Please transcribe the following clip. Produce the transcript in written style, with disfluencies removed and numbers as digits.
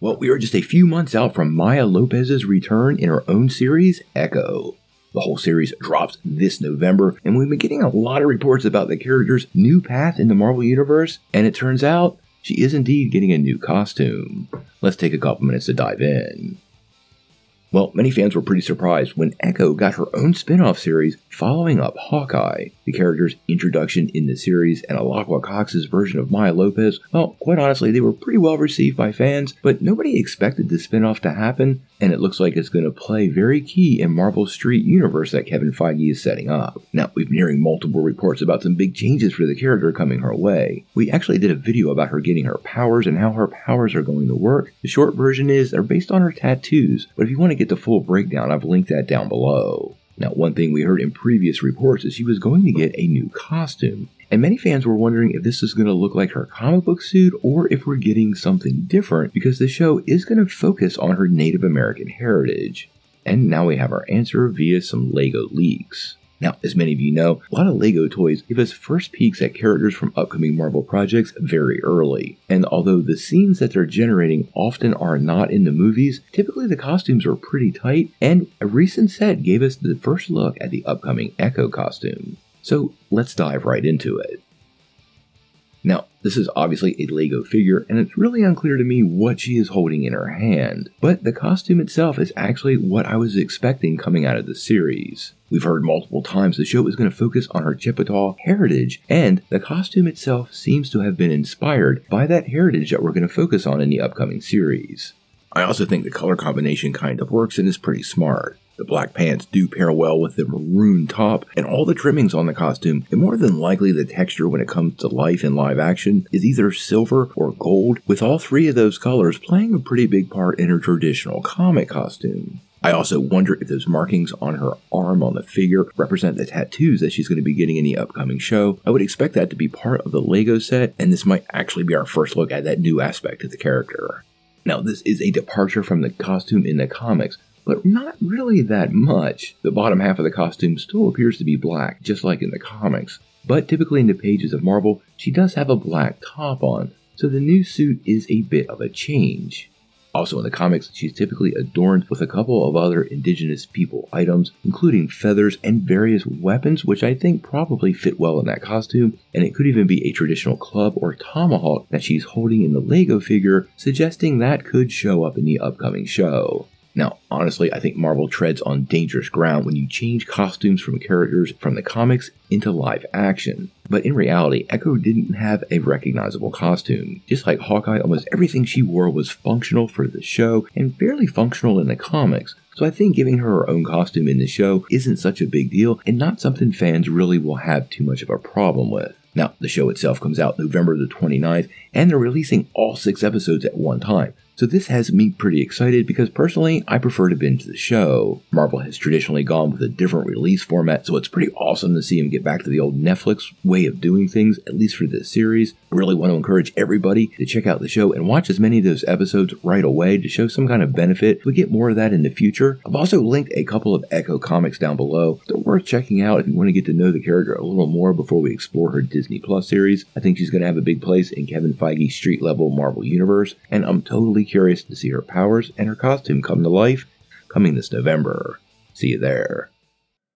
Well, we are just a few months out from Maya Lopez's return in her own series, Echo. The whole series drops this November, and we've been getting a lot of reports about the character's new path in the Marvel Universe, and it turns out she is indeed getting a new costume. Let's take a couple minutes to dive in. Well, many fans were pretty surprised when Echo got her own spin-off series following up Hawkeye. The character's introduction in the series and Alaqua Cox's version of Maya Lopez, well, quite honestly, they were pretty well received by fans, but nobody expected the spin-off to happen, and it looks like it's going to play very key in Marvel's Street universe that Kevin Feige is setting up. Now, we've been hearing multiple reports about some big changes for the character coming her way. We actually did a video about her getting her powers and how her powers are going to work. The short version is they're based on her tattoos, but if you want to get the full breakdown, I've linked that down below. Now, one thing we heard in previous reports is she was going to get a new costume, and many fans were wondering if this is going to look like her comic book suit or if we're getting something different because the show is going to focus on her Native American heritage. And now we have our answer via some LEGO leaks. Now, as many of you know, a lot of LEGO toys give us first peeks at characters from upcoming Marvel projects very early. And although the scenes that they're generating often are not in the movies, typically the costumes are pretty tight, and a recent set gave us the first look at the upcoming Echo costume. So let's dive right into it. Now, this is obviously a LEGO figure, and it's really unclear to me what she is holding in her hand, but the costume itself is actually what I was expecting coming out of the series. We've heard multiple times the show is going to focus on her Chippewa heritage, and the costume itself seems to have been inspired by that heritage that we're going to focus on in the upcoming series. I also think the color combination kind of works and is pretty smart. The black pants do pair well with the maroon top, and all the trimmings on the costume, and more than likely the texture when it comes to life in live action is either silver or gold, with all three of those colors playing a pretty big part in her traditional comic costume. I also wonder if those markings on her arm on the figure represent the tattoos that she's going to be getting in the upcoming show. I would expect that to be part of the LEGO set, and this might actually be our first look at that new aspect of the character. Now, this is a departure from the costume in the comics, but not really that much. The bottom half of the costume still appears to be black, just like in the comics. But typically in the pages of Marvel, she does have a black top on, so the new suit is a bit of a change. Also in the comics, she's typically adorned with a couple of other indigenous people items, including feathers and various weapons, which I think probably fit well in that costume, and it could even be a traditional club or tomahawk that she's holding in the LEGO figure, suggesting that could show up in the upcoming show. Now, honestly, I think Marvel treads on dangerous ground when you change costumes from characters from the comics into live action. But in reality, Echo didn't have a recognizable costume. Just like Hawkeye, almost everything she wore was functional for the show and fairly functional in the comics. So I think giving her her own costume in the show isn't such a big deal and not something fans really will have too much of a problem with. Now, the show itself comes out November the 29th, and they're releasing all 6 episodes at one time. So this has me pretty excited because personally, I prefer to binge the show. Marvel has traditionally gone with a different release format, so it's pretty awesome to see them get back to the old Netflix way of doing things, at least for this series. I really want to encourage everybody to check out the show and watch as many of those episodes right away to show some kind of benefit. We get more of that in the future. I've also linked a couple of Echo comics down below. They're worth checking out if you want to get to know the character a little more before we explore her Disney Plus series. I think she's going to have a big place in Kevin Feige's street-level Marvel Universe, and I'm totally curious to see her powers and her costume come to life coming this November. See you there.